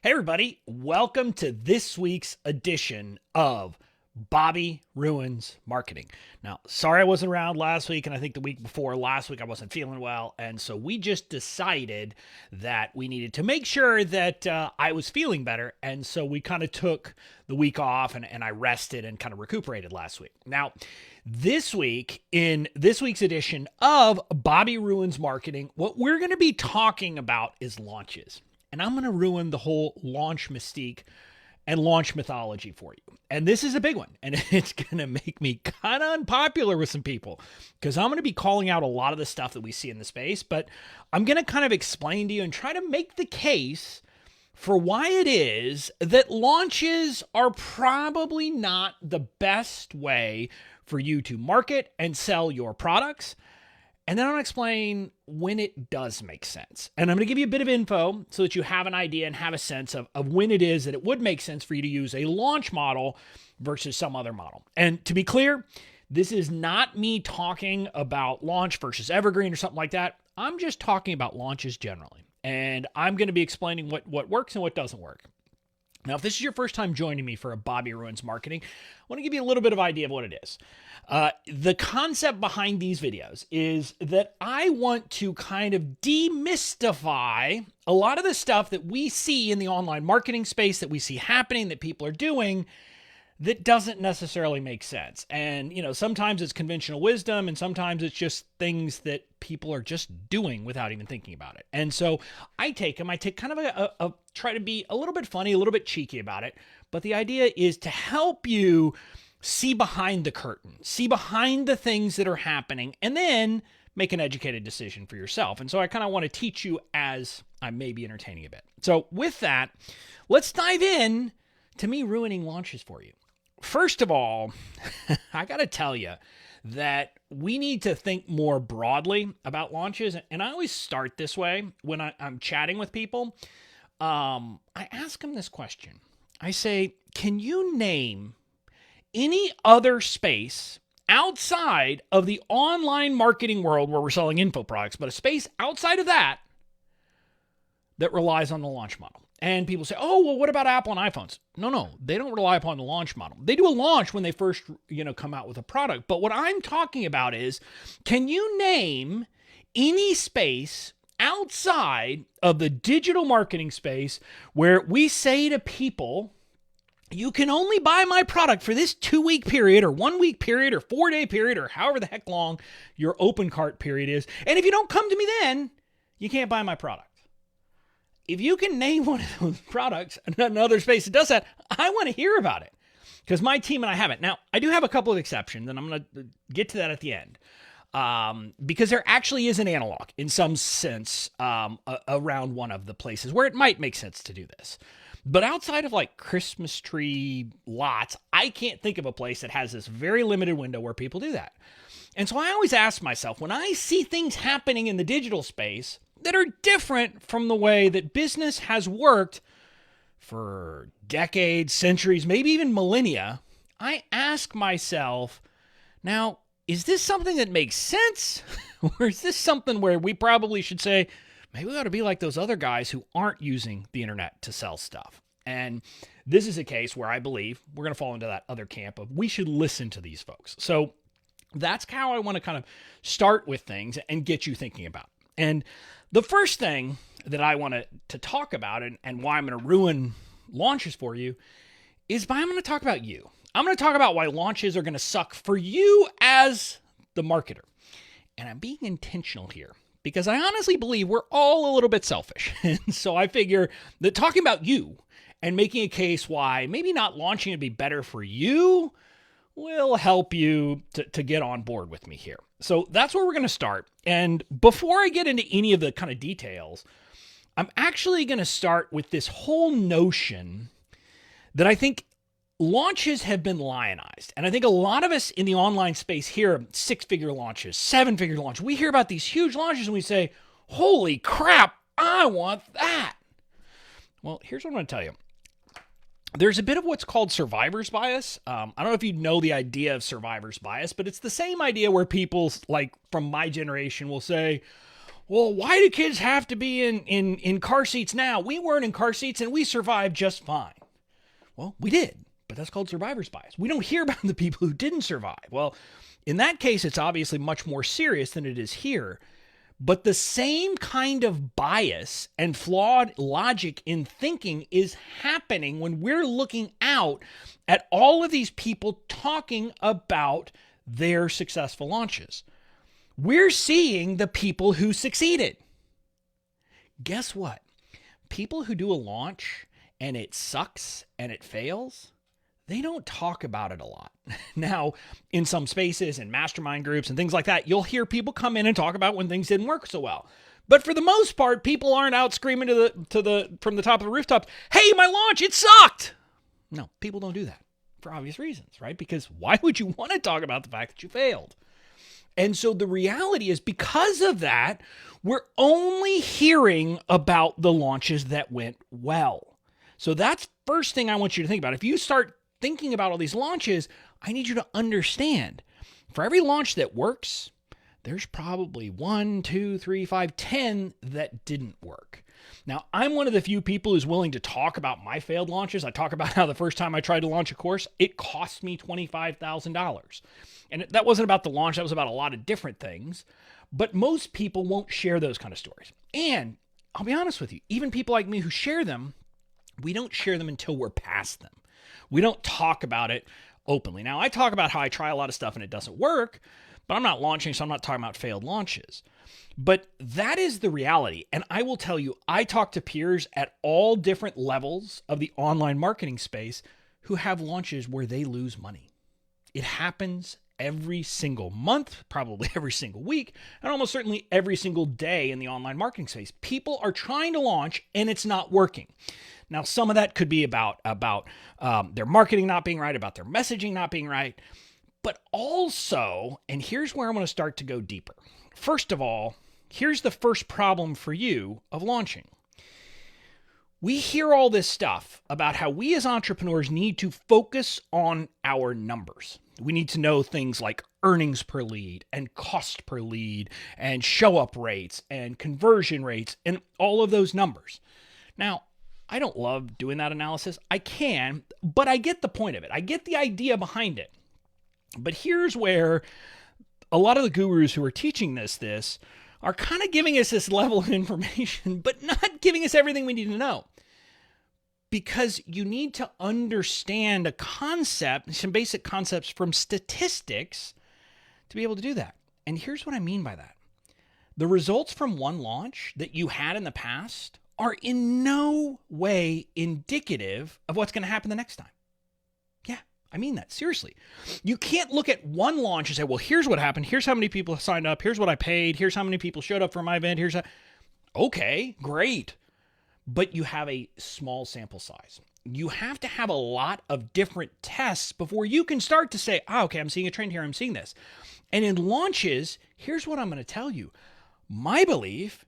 Hey, everybody, welcome to this week's edition of Bobby Ruins Marketing. Now, sorry I wasn't around last week, and I think the week before last week I wasn't feeling well, and so we just decided that we needed to make sure that I was feeling better, and so we kind of took the week off and I rested and kind of recuperated last week. Now, this week, in this week's edition of Bobby Ruins Marketing, what we're going to be talking about is launches. And I'm going to ruin the whole launch mystique and launch mythology for you. And this is a big one. And it's going to make me kind of unpopular with some people because I'm going to be calling out a lot of the stuff that we see in the space. But I'm going to kind of explain to you and try to make the case for why it is that launches are probably not the best way for you to market and sell your products. And then I'm going to explain when it does make sense. And I'm going to give you a bit of info so that you have an idea and have a sense of when it is that it would make sense for you to use a launch model versus some other model. And to be clear, this is not me talking about launch versus evergreen or something like that. I'm just talking about launches generally. And I'm going to be explaining what works and what doesn't work. Now, if this is your first time joining me for a Bobby Ruins Marketing, I want to give you a little bit of idea of what it is. The concept behind these videos is that I want to kind of demystify a lot of the stuff that we see in the online marketing space that we see happening, that people are doing, that doesn't necessarily make sense. And, sometimes it's conventional wisdom and sometimes it's just things that people are just doing without even thinking about it. And so I take kind of try to be a little bit funny, a little bit cheeky about it. But the idea is to help you see behind the curtain, see behind the things that are happening, and then make an educated decision for yourself. And so I kind of want to teach you as I may be entertaining a bit. So with that, let's dive in to me ruining launches for you. First of all, I got to tell you that we need to think more broadly about launches. And I always start this way when I'm chatting with people. I ask them this question. I say, can you name any other space outside of the online marketing world where we're selling info products, but a space outside of that relies on the launch model? And people say, oh, well, what about Apple and iPhones? No, they don't rely upon the launch model. They do a launch when they first, come out with a product. But what I'm talking about is, can you name any space outside of the digital marketing space where we say to people, you can only buy my product for this 2-week period or 1-week period or 4-day period or however the heck long your open cart period is. And if you don't come to me then, you can't buy my product. If you can name one of those products, another space that does that, I want to hear about it because my team and I haven't. Now, I do have a couple of exceptions, and I'm going to get to that at the end because there actually is an analog in some sense around one of the places where it might make sense to do this. But outside of like Christmas tree lots, I can't think of a place that has this very limited window where people do that. And so I always ask myself, when I see things happening in the digital space that are different from the way that business has worked for decades, centuries, maybe even millennia, I ask myself, now, is this something that makes sense? Or is this something where we probably should say, maybe we ought to be like those other guys who aren't using the internet to sell stuff? And this is a case where I believe we're going to fall into that other camp of we should listen to these folks. So that's how I want to kind of start with things and get you thinking about. And the first thing that I want to talk about and why I'm going to ruin launches for you is I'm going to talk about you. I'm going to talk about why launches are going to suck for you as the marketer. And I'm being intentional here because I honestly believe we're all a little bit selfish. And so I figure that talking about you and making a case why maybe not launching would be better for you will help you to get on board with me here. So that's where we're going to start. And before I get into any of the kind of details, I'm actually going to start with this whole notion that I think launches have been lionized. And I think a lot of us in the online space hear 6-figure launches, 7-figure launches. We hear about these huge launches and we say, holy crap, I want that. Well, here's what I'm going to tell you. There's a bit of what's called survivor's bias. I don't know if you know the idea of survivor's bias, but it's the same idea where people like from my generation will say, Well, why do kids have to be in car seats now? We weren't in car seats and we survived just fine. Well, we did, but that's called survivor's bias. We don't hear about the people who didn't survive. Well, in that case, it's obviously much more serious than it is here. But the same kind of bias and flawed logic in thinking is happening when we're looking out at all of these people talking about their successful launches. We're seeing the people who succeeded. Guess what? People who do a launch and it sucks and it fails, they don't talk about it a lot. Now, in some spaces and mastermind groups and things like that, you'll hear people come in and talk about when things didn't work so well. But for the most part, people aren't out screaming from the top of the rooftop, "Hey, my launch, it sucked!" No, people don't do that for obvious reasons, right? Because why would you want to talk about the fact that you failed? And so the reality is, because of that, we're only hearing about the launches that went well. So that's first thing I want you to think about. If you start thinking about all these launches, I need you to understand, for every launch that works, there's probably 1, 2, 3, 5, 10 that didn't work. Now, I'm one of the few people who's willing to talk about my failed launches. I talk about how the first time I tried to launch a course, it cost me $25,000. And that wasn't about the launch. That was about a lot of different things. But most people won't share those kind of stories. And I'll be honest with you, even people like me who share them, we don't share them until we're past them. We don't talk about it openly. Now, I talk about how I try a lot of stuff and it doesn't work, but I'm not launching, so I'm not talking about failed launches. But that is the reality. And I will tell you, I talk to peers at all different levels of the online marketing space who have launches where they lose money. It happens every single month, probably every single week, and almost certainly every single day in the online marketing space. People are trying to launch and it's not working. Now, some of that could be about their marketing not being right, about their messaging not being right, but also, and here's where I'm going to start to go deeper. First of all, here's the first problem for you of launching. We hear all this stuff about how we as entrepreneurs need to focus on our numbers. We need to know things like earnings per lead and cost per lead and show up rates and conversion rates and all of those numbers. Now, I don't love doing that analysis. I can, but I get the point of it. I get the idea behind it. But here's where a lot of the gurus who are teaching this are kind of giving us this level of information, but not giving us everything we need to know. Because you need to understand a concept, some basic concepts from statistics to be able to do that. And here's what I mean by that. The results from one launch that you had in the past are in no way indicative of what's going to happen the next time. Yeah, I mean that, seriously. You can't look at one launch and say, well, here's what happened. Here's how many people signed up. Here's what I paid. Here's how many people showed up for my event. Okay, great. But you have a small sample size. You have to have a lot of different tests before you can start to say, okay, I'm seeing a trend here. I'm seeing this. And in launches, here's what I'm going to tell you. My belief,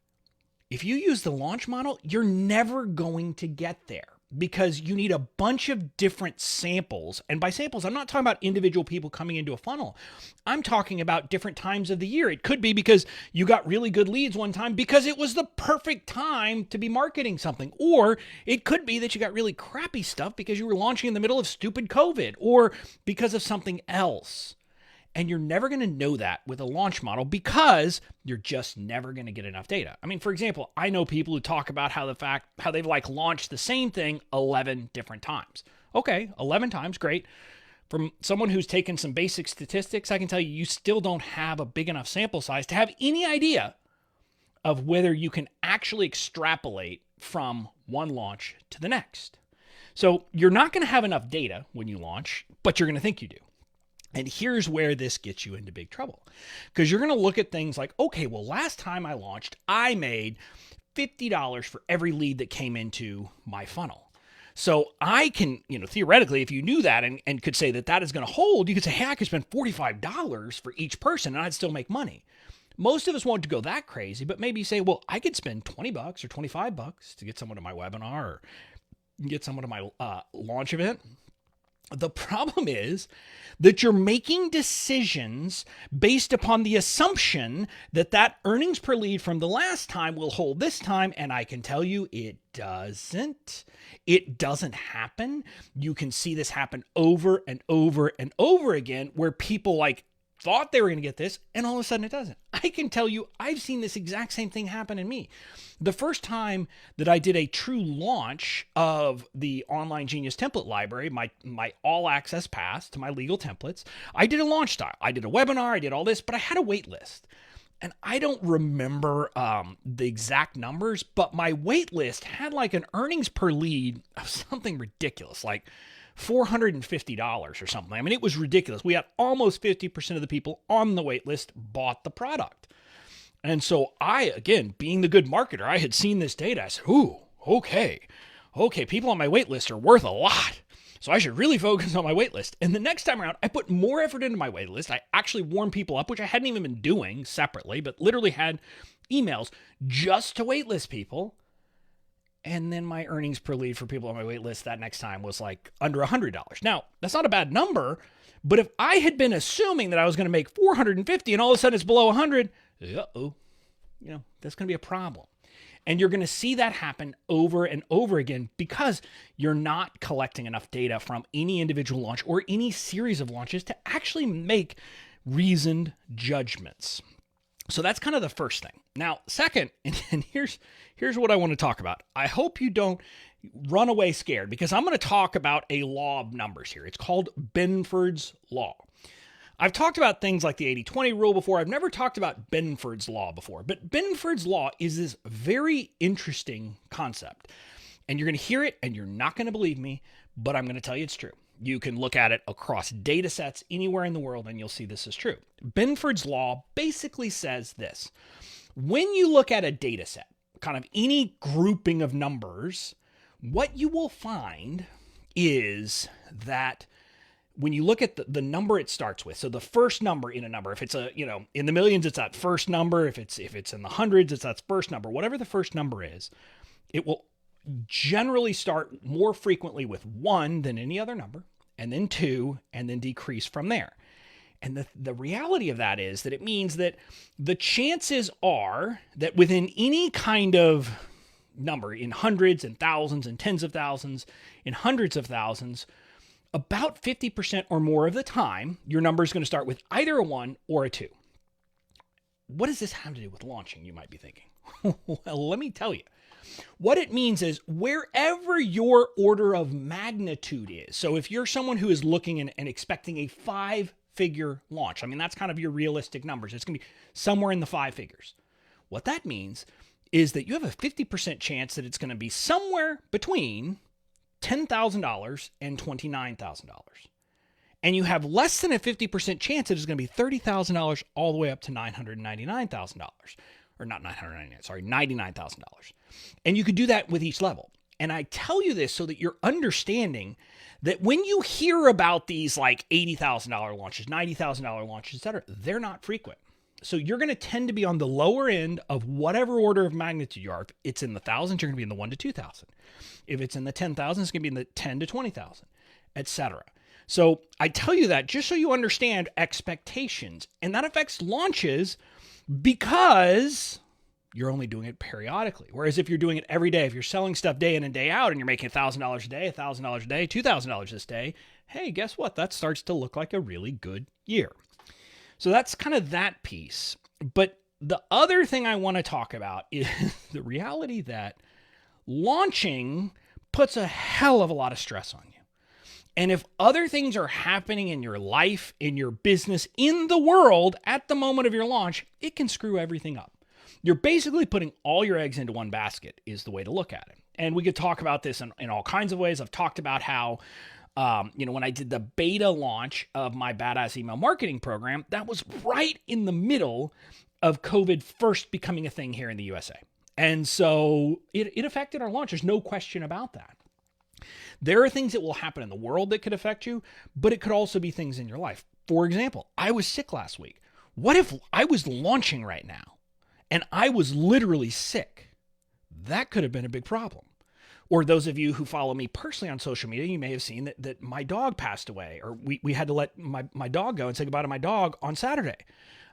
if you use the launch model, you're never going to get there because you need a bunch of different samples. And by samples, I'm not talking about individual people coming into a funnel. I'm talking about different times of the year. It could be because you got really good leads one time because it was the perfect time to be marketing something. Or it could be that you got really crappy stuff because you were launching in the middle of stupid COVID or because of something else. And you're never going to know that with a launch model because you're just never going to get enough data. I mean, for example, I know people who talk about how they've launched the same thing 11 different times. Okay, 11 times, great. From someone who's taken some basic statistics, I can tell you, you still don't have a big enough sample size to have any idea of whether you can actually extrapolate from one launch to the next. So you're not going to have enough data when you launch, but you're going to think you do. And here's where this gets you into big trouble. Because you're going to look at things like, okay, well, last time I launched, I made $50 for every lead that came into my funnel. So I can, theoretically, if you knew that and could say that that is going to hold, you could say, hey, I could spend $45 for each person and I'd still make money. Most of us won't go that crazy, but maybe you say, well, I could spend $20 or $25 to get someone to my webinar or get someone to my launch event. The problem is that you're making decisions based upon the assumption that that earnings per lead from the last time will hold this time. And I can tell you it doesn't. It doesn't happen. You can see this happen over and over and over again where people like thought they were going to get this and all of a sudden it doesn't. I can tell you I've seen this exact same thing happen in me. The first time that I did a true launch of the Online Genius template library, my all access pass to my legal templates, I did a launch style. I did a webinar, I did all this, but I had a wait list. And I don't remember the exact numbers, but my wait list had like an earnings per lead of something ridiculous, like $450 or something. I mean, it was ridiculous. We had almost 50% of the people on the wait list bought the product. And so I, again, being the good marketer, I had seen this data. I said, ooh, okay, people on my wait list are worth a lot. So I should really focus on my wait list. And the next time around, I put more effort into my wait list. I actually warmed people up, which I hadn't even been doing separately, but literally had emails just to wait list people. And then my earnings per lead for people on my wait list that next time was like under $100. Now, that's not a bad number, but if I had been assuming that I was going to make $450 and all of a sudden it's below $100, that's going to be a problem. And you're going to see that happen over and over again because you're not collecting enough data from any individual launch or any series of launches to actually make reasoned judgments. So that's kind of the first thing. Now, second, and here's what I want to talk about. I hope you don't run away scared because I'm going to talk about a law of numbers here. It's called Benford's Law. I've talked about things like the 80-20 rule before. I've never talked about Benford's Law before, but Benford's Law is this very interesting concept. And you're going to hear it and you're not going to believe me, but I'm going to tell you it's true. You can look at it across data sets anywhere in the world and you'll see this is true. Benford's Law basically says this. When you look at a data set, kind of any grouping of numbers, what you will find is that when you look at the number it starts with, so the first number in a number, if it's in the millions, it's that first number. If it's in the hundreds, it's that first number. Whatever the first number is, it will generally start more frequently with 1 than any other number, and then 2, and then decrease from there. And the reality of that is that it means that the chances are that within any kind of number, in hundreds and thousands and tens of thousands, in hundreds of thousands, about 50% or more of the time, your number is going to start with either a 1 or a 2. What does this have to do with launching, you might be thinking? Well, let me tell you. What it means is wherever your order of magnitude is, so if you're someone who is looking and expecting a 5-figure launch, I mean, that's kind of your realistic numbers. It's going to be somewhere in the 5 figures. What that means is that you have a 50% chance that it's going to be somewhere between $10,000 and $29,000. And you have less than a 50% chance that it's going to be $30,000 all the way up to $999,000. Or not $999,000, sorry, $99,000. And you could do that with each level. And I tell you this so that you're understanding that when you hear about these like $80,000 launches, $90,000 launches, et cetera, they're not frequent. So you're going to tend to be on the lower end of whatever order of magnitude you are. If it's in the thousands, you're going to be in the 1 to 2,000. If it's in the 10,000, it's going to be in the 10 to 20,000, et cetera. So I tell you that just so you understand expectations. And that affects launches because you're only doing it periodically. Whereas if you're doing it every day, if you're selling stuff day in and day out and you're making $1,000 a day, $1,000 a day, $2,000 this day, hey, guess what? That starts to look like a really good year. So that's kind of that piece. But the other thing I want to talk about is the reality that launching puts a hell of a lot of stress on you. And if other things are happening in your life, in your business, in the world at the moment of your launch, it can screw everything up. You're basically putting all your eggs into one basket is the way to look at it. And we could talk about this in all kinds of ways. I've talked about how, when I did the beta launch of my Badass Email Marketing program, that was right in the middle of COVID first becoming a thing here in the USA. And so it affected our launch. There's no question about that. There are things that will happen in the world that could affect you, but it could also be things in your life. For example, I was sick last week. What if I was launching right now and I was literally sick? That could have been a big problem. Or those of you who follow me personally on social media, you may have seen that my dog passed away, or we had to let my dog go and say goodbye to my dog on Saturday.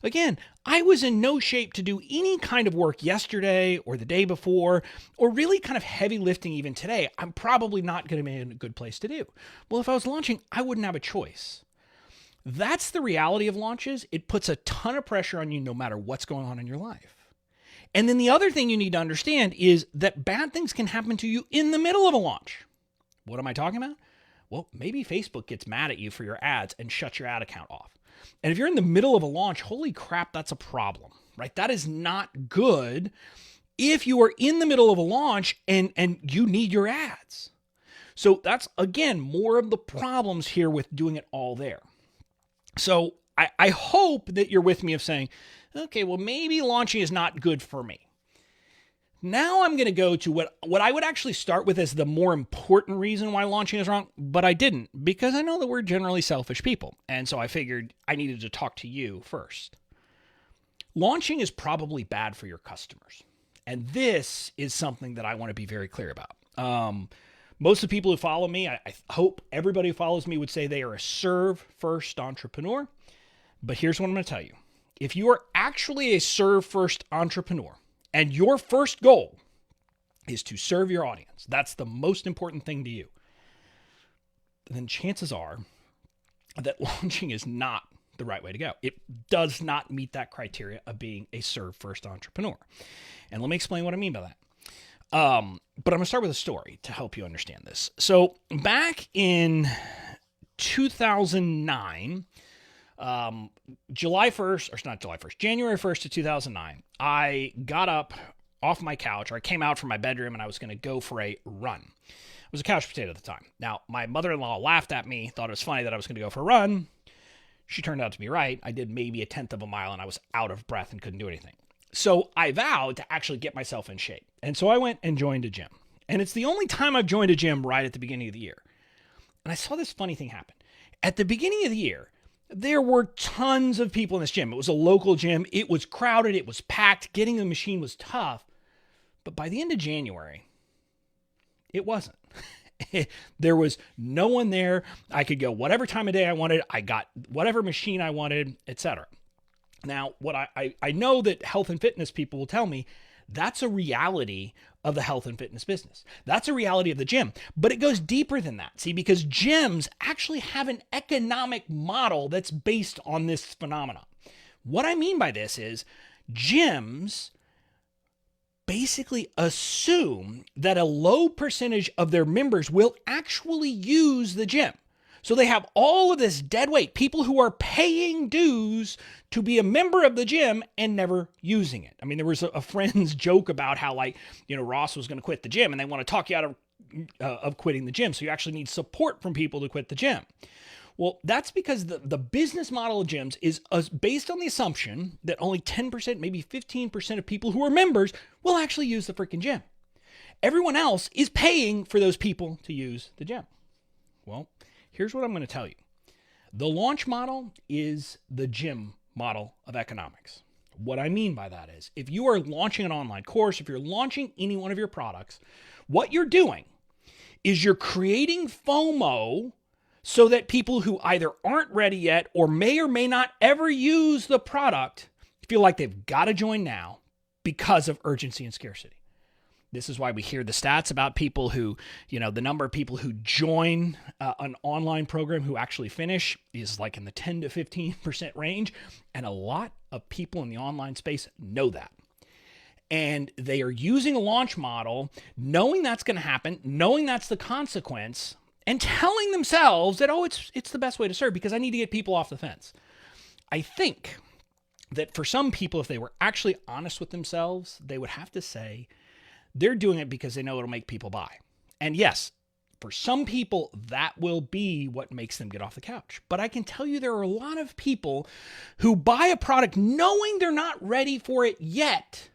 Again, I was in no shape to do any kind of work yesterday or the day before, or really kind of heavy lifting even today. I'm probably not going to be in a good place to do. Well, if I was launching, I wouldn't have a choice. That's the reality of launches. It puts a ton of pressure on you no matter what's going on in your life. And then the other thing you need to understand is that bad things can happen to you in the middle of a launch. What am I talking about? Well, maybe Facebook gets mad at you for your ads and shuts your ad account off. And if you're in the middle of a launch, holy crap, that's a problem, right? That is not good if you are in the middle of a launch and you need your ads. So that's, again, more of the problems here with doing it all there. So I hope that you're with me of saying, okay, well, maybe launching is not good for me. Now I'm going to go to what I would actually start with as the more important reason why launching is wrong, but I didn't, because I know that we're generally selfish people. And so I figured I needed to talk to you first. Launching is probably bad for your customers. And this is something that I want to be very clear about. Most of the people who follow me, I hope everybody who follows me would say they are a serve-first entrepreneur. But here's what I'm going to tell you. If you are actually a serve-first entrepreneur, and your first goal is to serve your audience, that's the most important thing to you, then chances are that launching is not the right way to go. It does not meet that criteria of being a serve-first entrepreneur. And let me explain what I mean by that. But I'm going to start with a story to help you understand this. So back in 2009, January 1st of 2009, I got up off my couch, or I came out from my bedroom, and I was going to go for a run. I was a couch potato at the time. Now, my mother-in-law laughed at me, thought it was funny that I was going to go for a run. She turned out to be right. I did maybe a tenth of a mile, and I was out of breath and couldn't do anything. So I vowed to actually get myself in shape. And so I went and joined a gym. And it's the only time I've joined a gym right at the beginning of the year. And I saw this funny thing happen. At the beginning of the year, there were tons of people in this gym. It was a local gym. It was crowded. It was packed. Getting the machine was tough. But by the end of January, it wasn't. There was no one there. I could go whatever time of day I wanted. I got whatever machine I wanted, etc. Now, what I know that health and fitness people will tell me, that's a reality of the health and fitness business. That's a reality of the gym, but it goes deeper than that. See, because gyms actually have an economic model that's based on this phenomenon. What I mean by this is gyms basically assume that a low percentage of their members will actually use the gym. So they have all of this dead weight, people who are paying dues to be a member of the gym and never using it. I mean, there was a friend's joke about how, Ross was going to quit the gym, and they want to talk you out of quitting the gym. So you actually need support from people to quit the gym. Well, that's because the business model of gyms is based on the assumption that only 10%, maybe 15% of people who are members will actually use the freaking gym. Everyone else is paying for those people to use the gym. Well, here's what I'm going to tell you. The launch model is the gym model of economics. What I mean by that is, if you are launching an online course, if you're launching any one of your products, what you're doing is you're creating FOMO so that people who either aren't ready yet or may not ever use the product feel like they've got to join now because of urgency and scarcity. This is why we hear the stats about people who, the number of people who join an online program who actually finish is like in the 10 to 15% range. And a lot of people in the online space know that. And they are using a launch model, knowing that's going to happen, knowing that's the consequence, and telling themselves that, it's the best way to serve because I need to get people off the fence. I think that for some people, if they were actually honest with themselves, they would have to say, they're doing it because they know it'll make people buy. And yes, for some people, that will be what makes them get off the couch. But I can tell you there are a lot of people who buy a product knowing they're not ready for it yet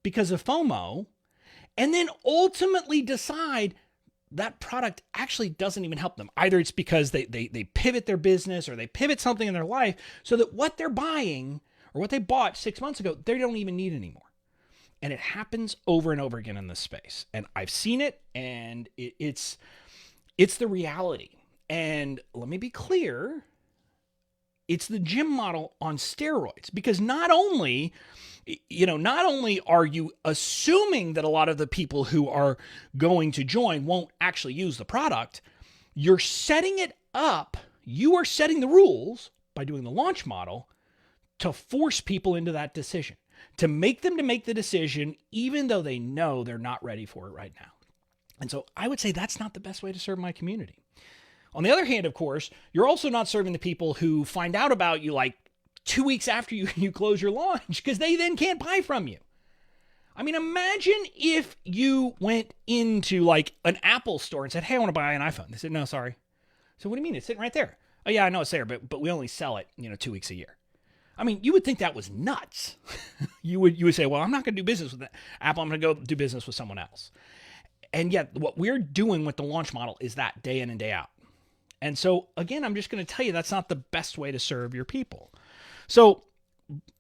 because of FOMO, and then ultimately decide that product actually doesn't even help them. Either it's because they pivot their business or they pivot something in their life so that what they're buying or what they bought 6 months ago, they don't even need anymore. And it happens over and over again in this space. And I've seen it, and it's the reality. And let me be clear, it's the gym model on steroids, because not only are you assuming that a lot of the people who are going to join won't actually use the product, you're setting it up. You are setting the rules by doing the launch model to force people into that decision, to make them to make the decision, even though they know they're not ready for it right now. And so I would say that's not the best way to serve my community. On the other hand, of course, you're also not serving the people who find out about you like 2 weeks after you close your launch, because they then can't buy from you. I mean, imagine if you went into like an Apple store and said, hey, I want to buy an iPhone. They said, no, sorry. So what do you mean? It's sitting right there. Oh yeah, I know it's there, but we only sell it, 2 weeks a year. I mean, you would think that was nuts. You would say, well, I'm not going to do business with Apple. I'm going to go do business with someone else. And yet what we're doing with the launch model is that day in and day out. And so, again, I'm just going to tell you that's not the best way to serve your people. So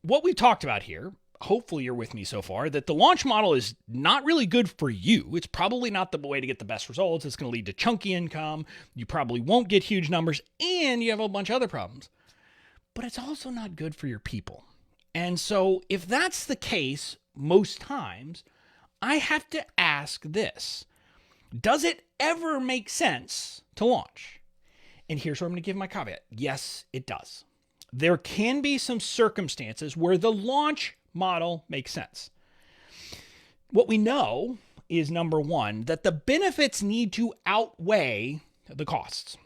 what we've talked about here, hopefully you're with me so far, that the launch model is not really good for you. It's probably not the way to get the best results. It's going to lead to chunky income. You probably won't get huge numbers, and you have a bunch of other problems. But it's also not good for your people. And so if that's the case, most times, I have to ask this: does it ever make sense to launch? And here's where I'm going to give my caveat. Yes, it does. There can be some circumstances where the launch model makes sense. What we know is, number one, that the benefits need to outweigh the costs.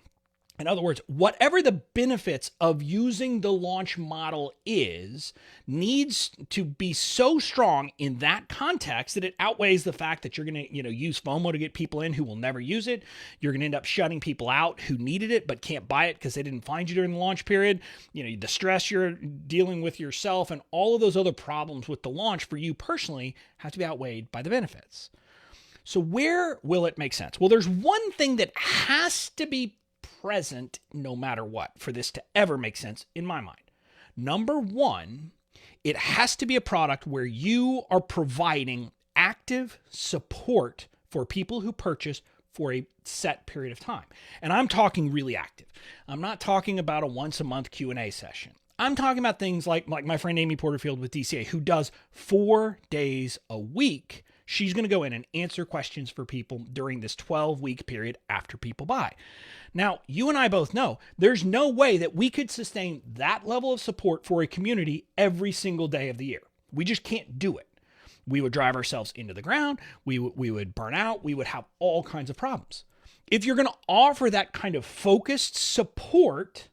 In other words, whatever the benefits of using the launch model is, needs to be so strong in that context that it outweighs the fact that you're going to, use FOMO to get people in who will never use it. You're going to end up shutting people out who needed it but can't buy it because they didn't find you during the launch period. The stress you're dealing with yourself and all of those other problems with the launch for you personally have to be outweighed by the benefits. So where will it make sense? Well, there's one thing that has to be present no matter what for this to ever make sense in my mind. Number one, it has to be a product where you are providing active support for people who purchase for a set period of time. And I'm talking really active. I'm not talking about a once a month Q&A session. I'm talking about things like my friend Amy Porterfield with DCA, who does 4 days a week. She's going to go in and answer questions for people during this 12-week period after people buy. Now, you and I both know there's no way that we could sustain that level of support for a community every single day of the year. We just can't do it. We would drive ourselves into the ground. We would burn out. We would have all kinds of problems. If you're going to offer that kind of focused support,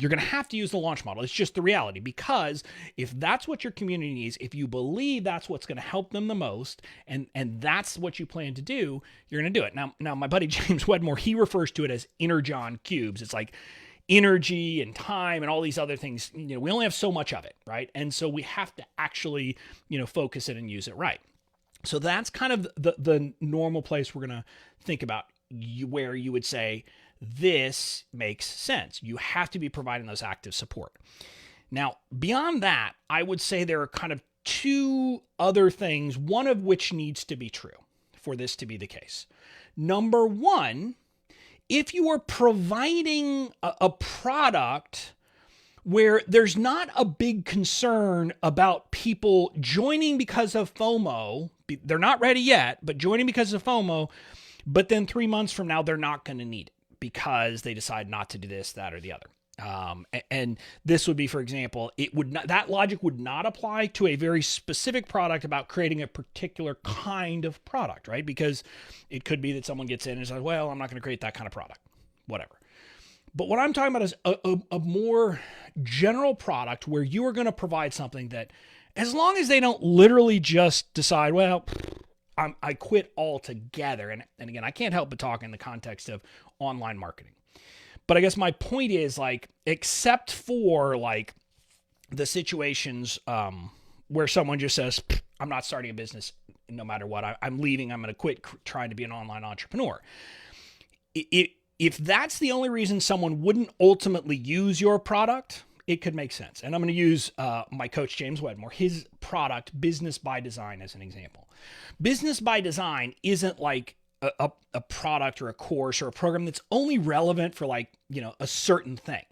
you're going to have to use the launch model. It's just the reality, because if that's what your community needs, if you believe that's what's going to help them the most, and that's what you plan to do, you're going to do it. Now, my buddy James Wedmore, he refers to it as energon cubes. It's like energy and time and all these other things. We only have so much of it, right? And so we have to actually, focus it and use it right. So that's kind of the normal place we're going to think about where you would say, this makes sense. You have to be providing those active support. Now, beyond that, I would say there are kind of 2 other things, one of which needs to be true for this to be the case. Number one, if you are providing a product where there's not a big concern about people joining because of FOMO, they're not ready yet, but joining because of FOMO, but then 3 months from now, they're not going to need it because they decide not to do this, that, or the other. And this would be, for example, that logic would not apply to a very specific product about creating a particular kind of product, right? Because it could be that someone gets in and says, well, I'm not going to create that kind of product, whatever. But what I'm talking about is a more general product where you are going to provide something that, as long as they don't literally just decide, well, I quit altogether. And again, I can't help but talk in the context of online marketing. But I guess my point is, except for the situations where someone just says, I'm not starting a business no matter what, I'm leaving, I'm going to quit trying to be an online entrepreneur. If that's the only reason someone wouldn't ultimately use your product, it could make sense. And I'm going to use my coach, James Wedmore, his product, Business by Design, as an example. Business by Design isn't like a product or a course or a program that's only relevant for like, a certain thing.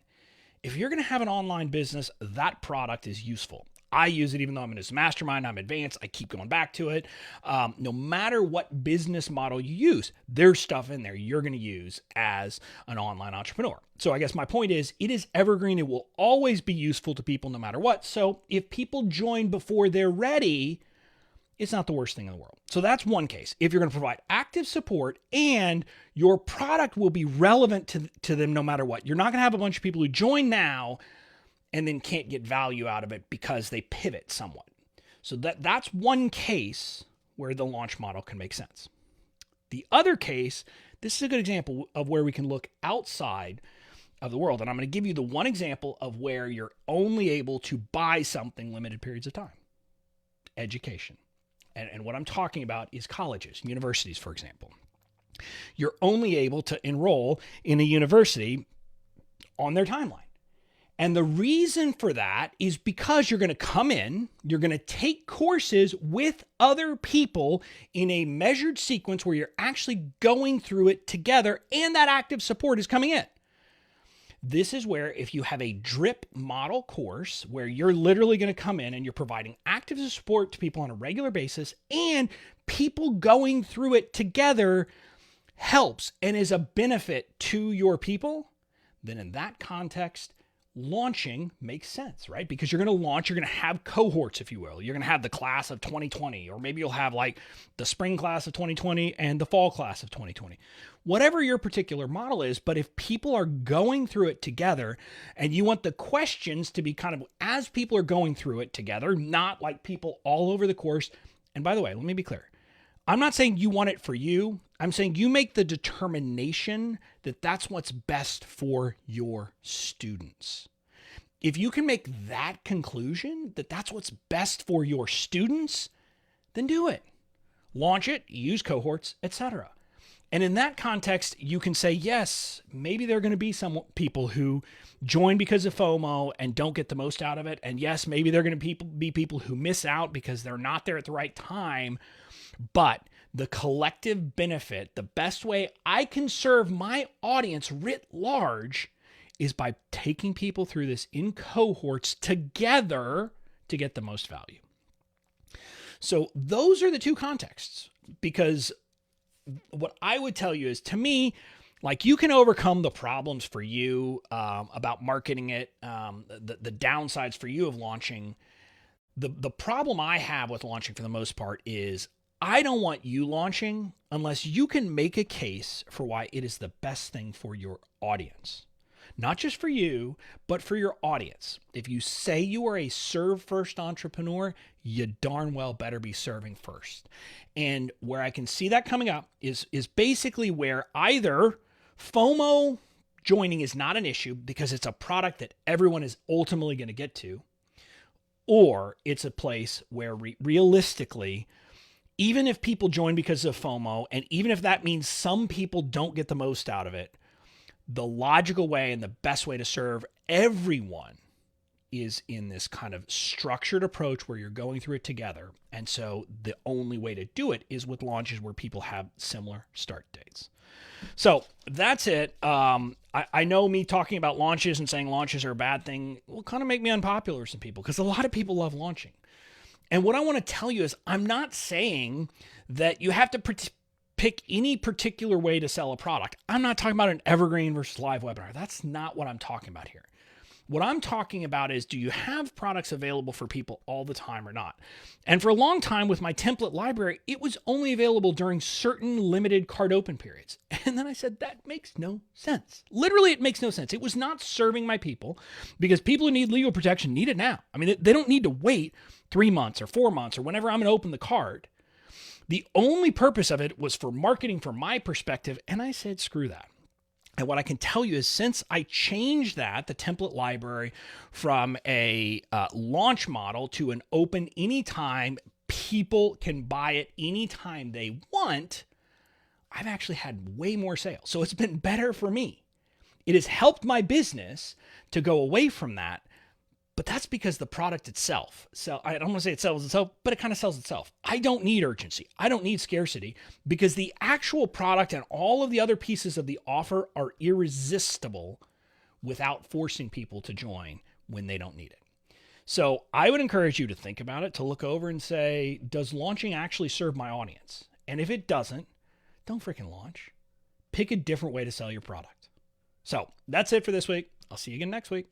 If you're going to have an online business, that product is useful. I use it even though I'm in this mastermind, I'm advanced, I keep going back to it. No matter what business model you use, there's stuff in there you're going to use as an online entrepreneur. So I guess my point is, it is evergreen. It will always be useful to people no matter what. So if people join before they're ready, it's not the worst thing in the world. So that's one case. If you're going to provide active support and your product will be relevant to them no matter what. You're not going to have a bunch of people who join now and then can't get value out of it because they pivot somewhat. So that's one case where the launch model can make sense. The other case, this is a good example of where we can look outside of the world. And I'm going to give you the one example of where you're only able to buy something limited periods of time. Education. And what I'm talking about is colleges, universities, for example. You're only able to enroll in a university on their timeline. And the reason for that is because you're going to come in, you're going to take courses with other people in a measured sequence where you're actually going through it together, and that active support is coming in. This is where if you have a drip model course where you're literally going to come in and you're providing active support to people on a regular basis, and people going through it together helps and is a benefit to your people, then in that context, launching makes sense, right? Because you're going to launch, you're going to have cohorts, if you will. You're going to have the class of 2020, or maybe you'll have like the spring class of 2020 and the fall class of 2020. Whatever your particular model is, but if people are going through it together and you want the questions to be kind of as people are going through it together, not like people all over the course. And by the way, let me be clear. I'm not saying you want it for you. I'm saying you make the determination that that's what's best for your students. If you can make that conclusion, that that's what's best for your students, then do it. Launch it, use cohorts, etc. And in that context, you can say, yes, maybe there are going to be some people who join because of FOMO and don't get the most out of it. And yes, maybe there are going to be people who miss out because they're not there at the right time. But the collective benefit, the best way I can serve my audience writ large is by taking people through this in cohorts together to get the most value. So those are the two contexts, because what I would tell you is, to me, like, you can overcome the problems for you about marketing it, the downsides for you of launching. The problem I have with launching for the most part is I don't want you launching unless you can make a case for why it is the best thing for your audience. Not just for you, but for your audience. If you say you are a serve first entrepreneur, you darn well better be serving first. And where I can see that coming up is basically where either FOMO joining is not an issue because it's a product that everyone is ultimately going to get to, or it's a place where realistically, even if people join because of FOMO, and even if that means some people don't get the most out of it, the logical way and the best way to serve everyone is in this kind of structured approach where you're going through it together. And so the only way to do it is with launches where people have similar start dates. So that's it. I know me talking about launches and saying launches are a bad thing will kind of make me unpopular with some people, because a lot of people love launching. And what I want to tell you is, I'm not saying that you have to pick any particular way to sell a product. I'm not talking about an evergreen versus live webinar. That's not what I'm talking about here. What I'm talking about is, do you have products available for people all the time or not? And for a long time with my template library, it was only available during certain limited cart open periods. And then I said, that makes no sense. Literally, it makes no sense. It was not serving my people, because people who need legal protection need it now. I mean, they don't need to wait 3 months or 4 months or whenever I'm going to open the cart. The only purpose of it was for marketing from my perspective. And I said, screw that. And what I can tell you is, since I changed that, the template library, from a launch model to an open anytime, people can buy it anytime they want, I've actually had way more sales. So it's been better for me. It has helped my business to go away from that. But that's because the product itself, so I don't want to say it sells itself, but it kind of sells itself. I don't need urgency. I don't need scarcity because the actual product and all of the other pieces of the offer are irresistible without forcing people to join when they don't need it. So I would encourage you to think about it, to look over and say, does launching actually serve my audience? And if it doesn't, don't freaking launch. Pick a different way to sell your product. So that's it for this week. I'll see you again next week.